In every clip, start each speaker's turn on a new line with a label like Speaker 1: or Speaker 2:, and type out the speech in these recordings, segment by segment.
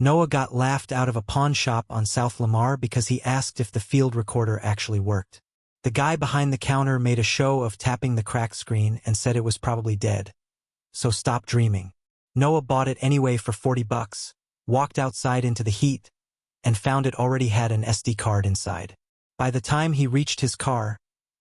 Speaker 1: Noah got laughed out of a pawn shop on South Lamar because he asked if the field recorder actually worked. The guy behind the counter made a show of tapping the cracked screen and said it was probably dead. So stop dreaming. Noah bought it anyway for $40, walked outside into the heat, and found it already had an SD card inside. By the time he reached his car,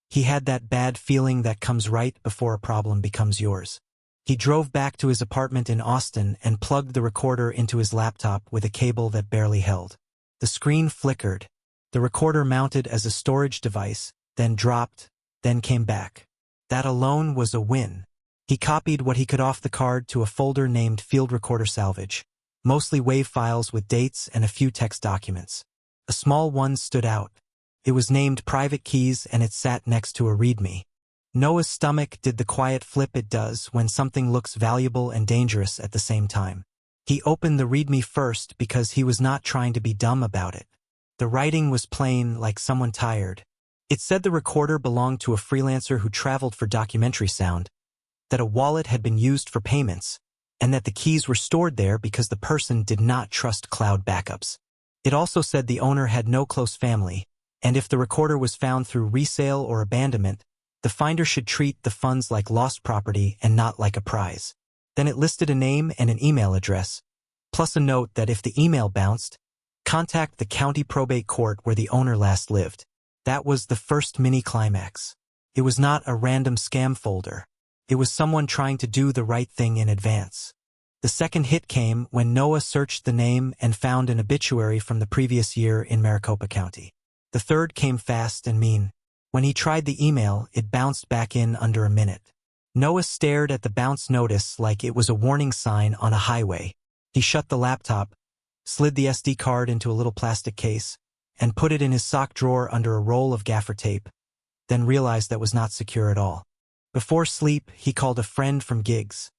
Speaker 1: he had that bad feeling that comes right before a problem becomes yours. He drove back to his apartment in Austin and plugged the recorder into his laptop with a cable that barely held. The screen flickered. The recorder mounted as a storage device, then dropped, then came back. That alone was a win. He copied what he could off the card to a folder named Field Recorder Salvage, mostly WAV files with dates and a few text documents. A small one stood out. It was named Private Keys and it sat next to a README. Noah's stomach did the quiet flip it does when something looks valuable and dangerous at the same time. He opened the README first because he was not trying to be dumb about it. The writing was plain, like someone tired. It said the recorder belonged to a freelancer who traveled for documentary sound, that a wallet had been used for payments, and that the keys were stored there because the person did not trust cloud backups. It also said the owner had no close family, and if the recorder was found through resale or abandonment, the finder should treat the funds like lost property and not like a prize. Then it listed a name and an email address, plus a note that if the email bounced, contact the county probate court where the owner last lived. That was the first mini-climax. It was not a random scam folder. It was someone trying to do the right thing in advance. The second hit came when Noah searched the name and found an obituary from the previous year in Maricopa County. The third came fast and mean. When he tried the email, it bounced back in under a minute. Noah stared at the bounce notice like it was a warning sign on a highway. He shut the laptop, slid the SD card into a little plastic case, and put it in his sock drawer under a roll of gaffer tape, then realized that was not secure at all. Before sleep, he called a friend from gigs,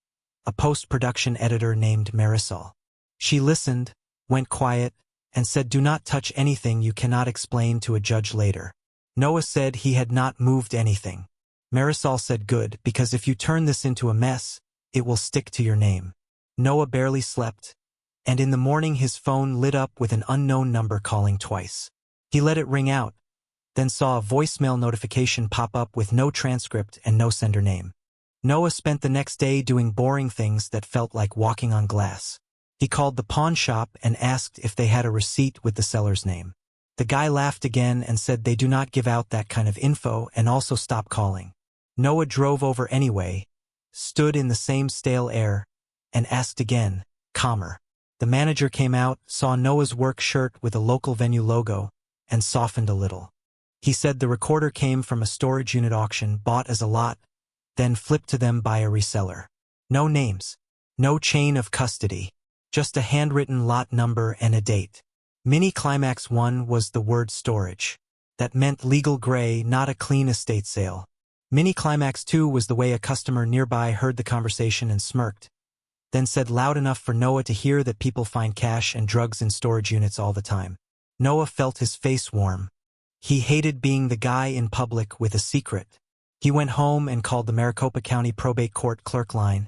Speaker 1: a post-production editor named Marisol. She listened, went quiet, and said, "Do not touch anything you cannot explain to a judge later." Noah said he had not moved anything. Marisol said, "Good, because if you turn this into a mess, it will stick to your name." Noah barely slept, and in the morning his phone lit up with an unknown number calling twice. He let it ring out, then saw a voicemail notification pop up with no transcript and no sender name. Noah spent the next day doing boring things that felt like walking on glass. He called the pawn shop and asked if they had a receipt with the seller's name. The guy laughed again and said they do not give out that kind of info and also stop calling. Noah drove over anyway, stood in the same stale air, and asked again, calmer. The manager came out, saw Noah's work shirt with a local venue logo, and softened a little. He said the recorder came from a storage unit auction bought as a lot, then flipped to them by a reseller. No names, no chain of custody, just a handwritten lot number and a date. Mini Climax 1 was the word storage. That meant legal gray, not a clean estate sale. Mini Climax 2 was the way a customer nearby heard the conversation and smirked, then said loud enough for Noah to hear that people find cash and drugs in storage units all the time. Noah felt his face warm. He hated being the guy in public with a secret. He went home and called the Maricopa County Probate Court clerk line,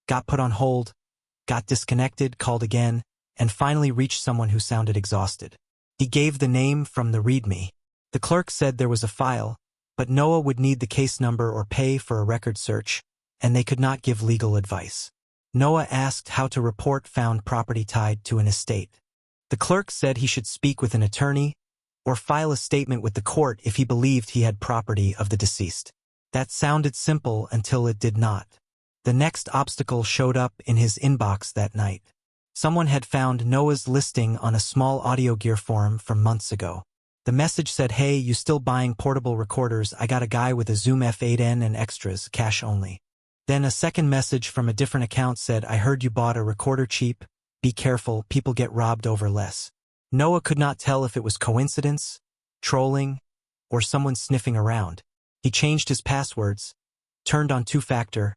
Speaker 1: got put on hold, got disconnected, called again, and finally reached someone who sounded exhausted. He gave the name from the README. The clerk said there was a file, but Noah would need the case number or pay for a record search, and they could not give legal advice. Noah asked how to report found property tied to an estate. The clerk said he should speak with an attorney or file a statement with the court if he believed he had property of the deceased. That sounded simple until it did not. The next obstacle showed up in his inbox that night. Someone had found Noah's listing on a small audio gear forum from months ago. The message said, "Hey, you still buying portable recorders? I got a guy with a Zoom F8N and extras, cash only." Then a second message from a different account said, "I heard you bought a recorder cheap. Be careful, people get robbed over less." Noah could not tell if it was coincidence, trolling, or someone sniffing around. He changed his passwords, turned on two-factor,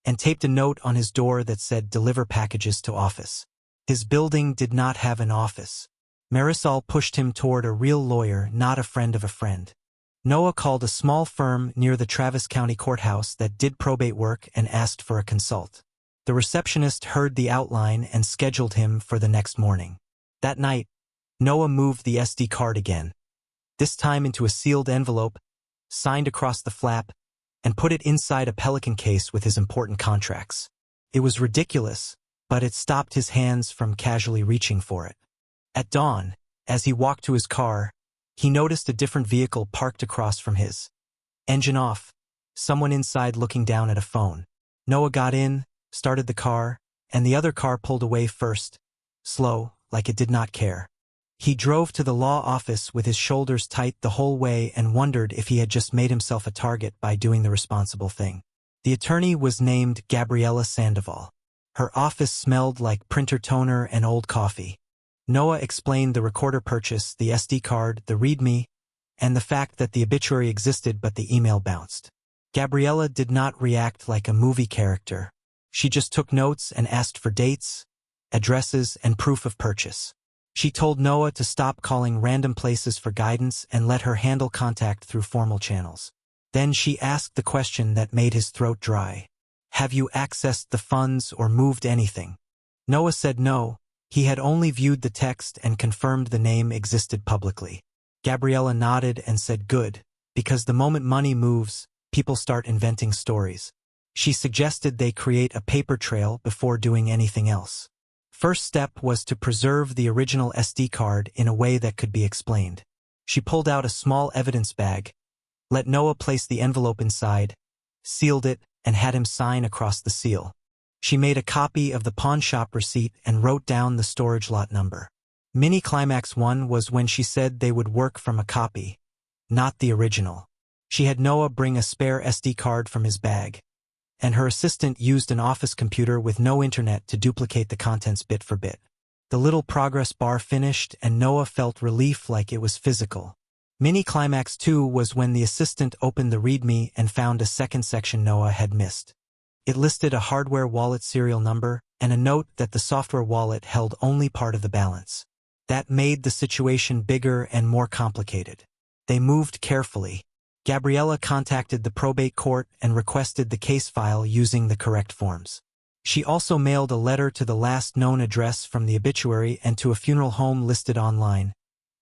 Speaker 1: and taped a note on his door that said, "Deliver packages to office." His building did not have an office. Marisol pushed him toward a real lawyer, not a friend of a friend. Noah called a small firm near the Travis County Courthouse that did probate work and asked for a consult. The receptionist heard the outline and scheduled him for the next morning. That night, Noah moved the SD card again, this time into a sealed envelope, signed across the flap, and put it inside a Pelican case with his important contracts. It was ridiculous, but it stopped his hands from casually reaching for it. At dawn, as he walked to his car, he noticed a different vehicle parked across from his. Engine off, someone inside looking down at a phone. Noah got in, started the car, and the other car pulled away first, slow, like it did not care. He drove to the law office with his shoulders tight the whole way and wondered if he had just made himself a target by doing the responsible thing. The attorney was named Gabriella Sandoval. Her office smelled like printer toner and old coffee. Noah explained the recorder purchase, the SD card, the README, and the fact that the obituary existed but the email bounced. Gabriella did not react like a movie character. She just took notes and asked for dates, addresses, and proof of purchase. She told Noah to stop calling random places for guidance and let her handle contact through formal channels. Then she asked the question that made his throat dry. Have you accessed the funds or moved anything? Noah said no, he had only viewed the text and confirmed the name existed publicly. Gabriella nodded and said good, because the moment money moves, people start inventing stories. She suggested they create a paper trail before doing anything else. First step was to preserve the original SD card in a way that could be explained. She pulled out a small evidence bag, let Noah place the envelope inside, sealed it, and had him sign across the seal. She made a copy of the pawn shop receipt and wrote down the storage lot number. Mini climax 1 was when she said they would work from a copy, not the original. She had Noah bring a spare SD card from his bag, and her assistant used an office computer with no internet to duplicate the contents bit for bit. The little progress bar finished and Noah felt relief like it was physical. Mini climax 2 was when the assistant opened the README and found a second section Noah had missed. It listed a hardware wallet serial number and a note that the software wallet held only part of the balance. That made the situation bigger and more complicated. They moved carefully. Gabriella contacted the probate court and requested the case file using the correct forms. She also mailed a letter to the last known address from the obituary and to a funeral home listed online,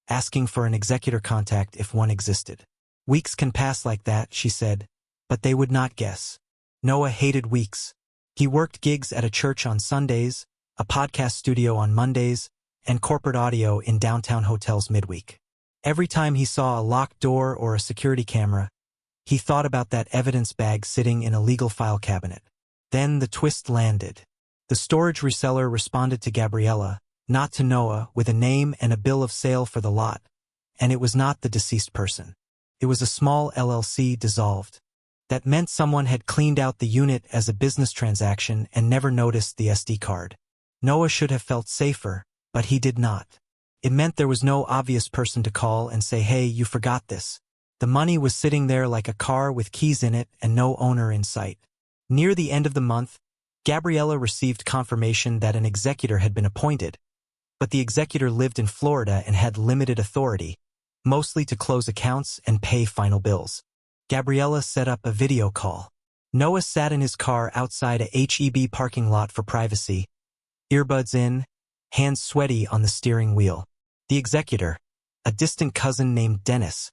Speaker 1: asking for an executor contact if one existed. Weeks can pass like that, she said, but they would not guess. Noah hated weeks. He worked gigs at a church on Sundays, a podcast studio on Mondays, and corporate audio in downtown hotels midweek. Every time he saw a locked door or a security camera, he thought about that evidence bag sitting in a legal file cabinet. Then the twist landed. The storage reseller responded to Gabriella, not to Noah, with a name and a bill of sale for the lot, and it was not the deceased person. It was a small LLC dissolved. That meant someone had cleaned out the unit as a business transaction and never noticed the SD card. Noah should have felt safer, but he did not. It meant there was no obvious person to call and say, hey, you forgot this. The money was sitting there like a car with keys in it and no owner in sight. Near the end of the month, Gabriella received confirmation that an executor had been appointed, but the executor lived in Florida and had limited authority, mostly to close accounts and pay final bills. Gabriella set up a video call. Noah sat in his car outside a HEB parking lot for privacy, earbuds in, hands sweaty on the steering wheel. The executor, a distant cousin named Dennis,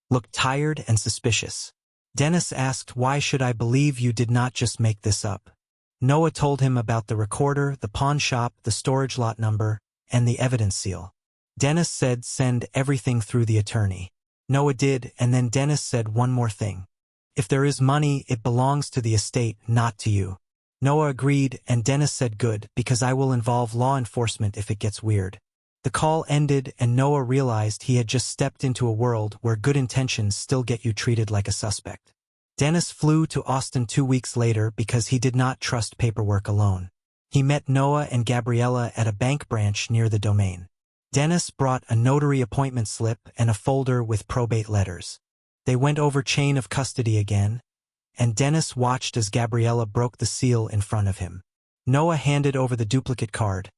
Speaker 1: looked tired and suspicious. Dennis asked, why should I believe you did not just make this up? Noah told him about the recorder, the pawn shop, the storage lot number, and the evidence seal. Dennis said send everything through the attorney. Noah did, and then Dennis said one more thing. If there is money, it belongs to the estate, not to you. Noah agreed, and Dennis said good, because I will involve law enforcement if it gets weird. The call ended, and Noah realized he had just stepped into a world where good intentions still get you treated like a suspect. Dennis flew to Austin 2 weeks later because he did not trust paperwork alone. He met Noah and Gabriella at a bank branch near the domain. Dennis brought a notary appointment slip and a folder with probate letters. They went over chain of custody again, and Dennis watched as Gabriella broke the seal in front of him. Noah handed over the duplicate card,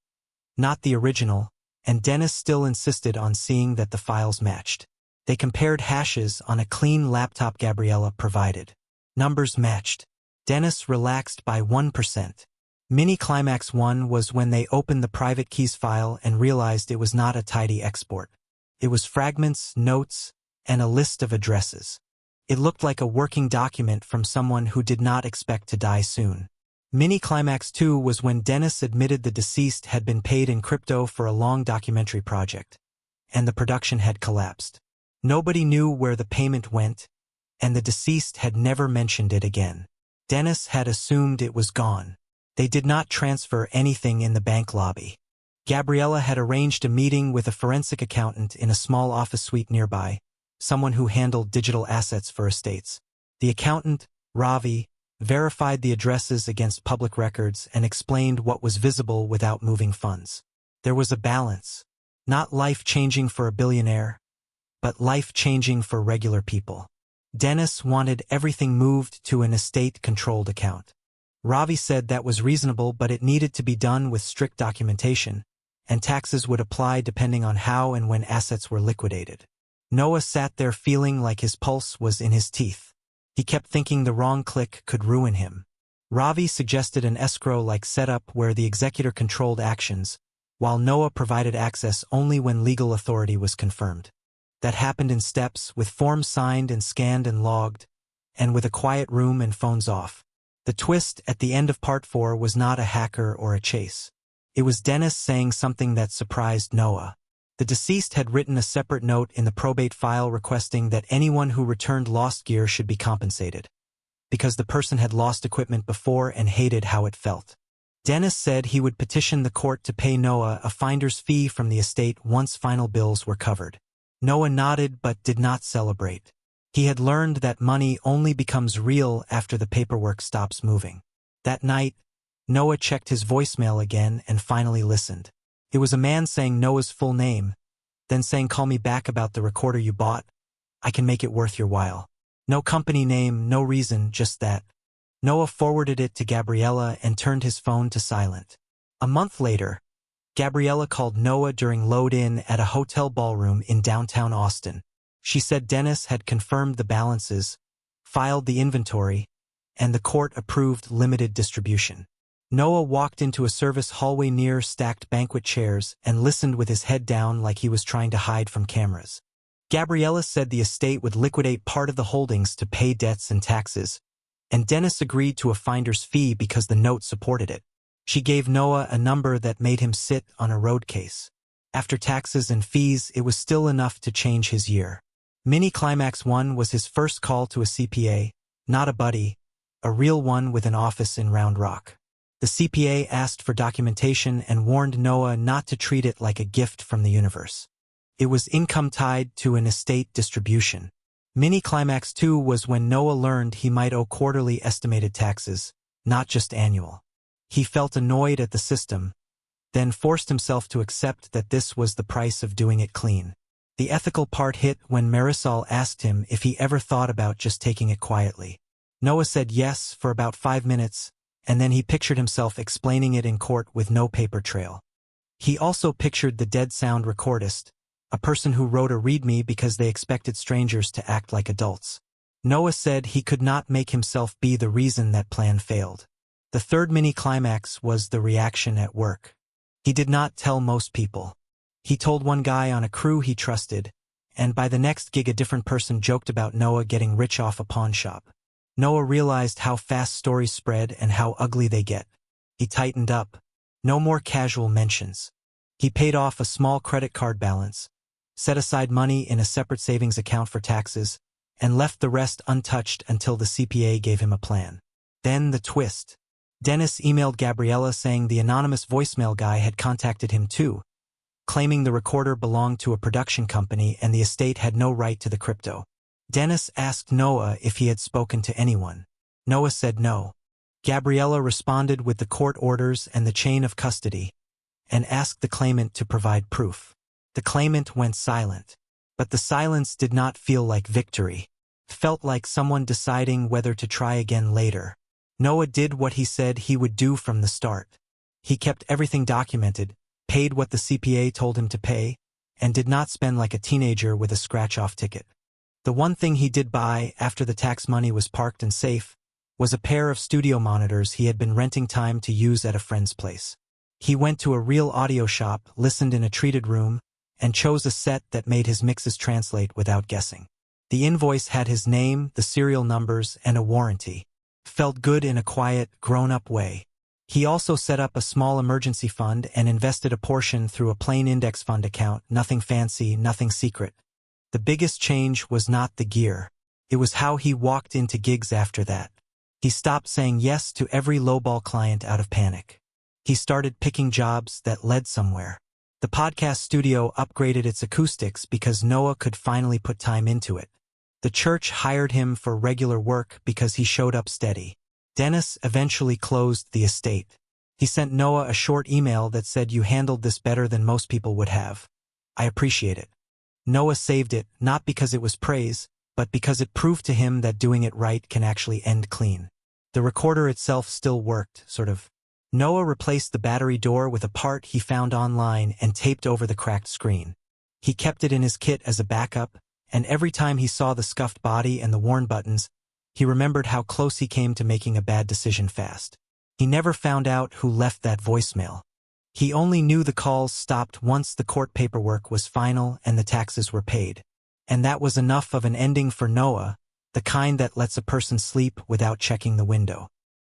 Speaker 1: not the original, and Dennis still insisted on seeing that the files matched. They compared hashes on a clean laptop Gabriella provided. Numbers matched. Dennis relaxed by 1%. Mini climax 1 was when they opened the private keys file and realized it was not a tidy export. It was fragments, notes, and a list of addresses. It looked like a working document from someone who did not expect to die soon. Mini climax 2 was when Dennis admitted the deceased had been paid in crypto for a long documentary project, and the production had collapsed. Nobody knew where the payment went, and the deceased had never mentioned it again. Dennis had assumed it was gone. They did not transfer anything in the bank lobby. Gabriella had arranged a meeting with a forensic accountant in a small office suite nearby, someone who handled digital assets for estates. The accountant, Ravi, verified the addresses against public records and explained what was visible without moving funds. There was a balance. Not life-changing for a billionaire, but life-changing for regular people. Dennis wanted everything moved to an estate-controlled account. Ravi said that was reasonable, but it needed to be done with strict documentation, and taxes would apply depending on how and when assets were liquidated. Noah sat there feeling like his pulse was in his teeth. He kept thinking the wrong click could ruin him. Ravi suggested an escrow-like setup where the executor controlled actions, while Noah provided access only when legal authority was confirmed. That happened in steps, with forms signed and scanned and logged, and with a quiet room and phones off. The twist at the end of Part 4 was not a hacker or a chase. It was Dennis saying something that surprised Noah. The deceased had written a separate note in the probate file requesting that anyone who returned lost gear should be compensated, because the person had lost equipment before and hated how it felt. Dennis said he would petition the court to pay Noah a finder's fee from the estate once final bills were covered. Noah nodded but did not celebrate. He had learned that money only becomes real after the paperwork stops moving. That night, Noah checked his voicemail again and finally listened. It was a man saying Noah's full name, then saying, "Call me back about the recorder you bought. I can make it worth your while." No company name, no reason, just that. Noah forwarded it to Gabriella and turned his phone to silent. A month later, Gabriella called Noah during load-in at a hotel ballroom in downtown Austin. She said Dennis had confirmed the balances, filed the inventory, and the court approved limited distribution. Noah walked into a service hallway near stacked banquet chairs and listened with his head down like he was trying to hide from cameras. Gabriella said the estate would liquidate part of the holdings to pay debts and taxes, and Dennis agreed to a finder's fee because the note supported it. She gave Noah a number that made him sit on a road case. After taxes and fees, it was still enough to change his year. Mini Climax 1 was his first call to a CPA, not a buddy, a real one with an office in Round Rock. The CPA asked for documentation and warned Noah not to treat it like a gift from the universe. It was income tied to an estate distribution. Mini Climax 2 was when Noah learned he might owe quarterly estimated taxes, not just annual. He felt annoyed at the system, then forced himself to accept that this was the price of doing it clean. The ethical part hit when Marisol asked him if he ever thought about just taking it quietly. Noah said yes for about 5 minutes, and then he pictured himself explaining it in court with no paper trail. He also pictured the dead sound recordist, a person who wrote a readme because they expected strangers to act like adults. Noah said he could not make himself be the reason that plan failed. The third mini climax was the reaction at work. He did not tell most people. He told one guy on a crew he trusted, and by the next gig a different person joked about Noah getting rich off a pawn shop. Noah realized how fast stories spread and how ugly they get. He tightened up. No more casual mentions. He paid off a small credit card balance, set aside money in a separate savings account for taxes, and left the rest untouched until the CPA gave him a plan. Then the twist. Dennis emailed Gabriella saying the anonymous voicemail guy had contacted him too, claiming the recorder belonged to a production company and the estate had no right to the crypto. Dennis asked Noah if he had spoken to anyone. Noah said no. Gabriella responded with the court orders and the chain of custody, and asked the claimant to provide proof. The claimant went silent, but the silence did not feel like victory. It felt like someone deciding whether to try again later. Noah did what he said he would do from the start. He kept everything documented, paid what the CPA told him to pay, and did not spend like a teenager with a scratch-off ticket. The one thing he did buy after the tax money was parked and safe was a pair of studio monitors he had been renting time to use at a friend's place. He went to a real audio shop, listened in a treated room, and chose a set that made his mixes translate without guessing. The invoice had his name, the serial numbers, and a warranty. Felt good in a quiet, grown-up way. He also set up a small emergency fund and invested a portion through a plain index fund account, nothing fancy, nothing secret. The biggest change was not the gear. It was how he walked into gigs after that. He stopped saying yes to every lowball client out of panic. He started picking jobs that led somewhere. The podcast studio upgraded its acoustics because Noah could finally put time into it. The church hired him for regular work because he showed up steady. Dennis eventually closed the estate. He sent Noah a short email that said, "You handled this better than most people would have. I appreciate it." Noah saved it, not because it was praise, but because it proved to him that doing it right can actually end clean. The recorder itself still worked, sort of. Noah replaced the battery door with a part he found online and taped over the cracked screen. He kept it in his kit as a backup, and every time he saw the scuffed body and the worn buttons, he remembered how close he came to making a bad decision fast. He never found out who left that voicemail. He only knew the calls stopped once the court paperwork was final and the taxes were paid. And that was enough of an ending for Noah, the kind that lets a person sleep without checking the window.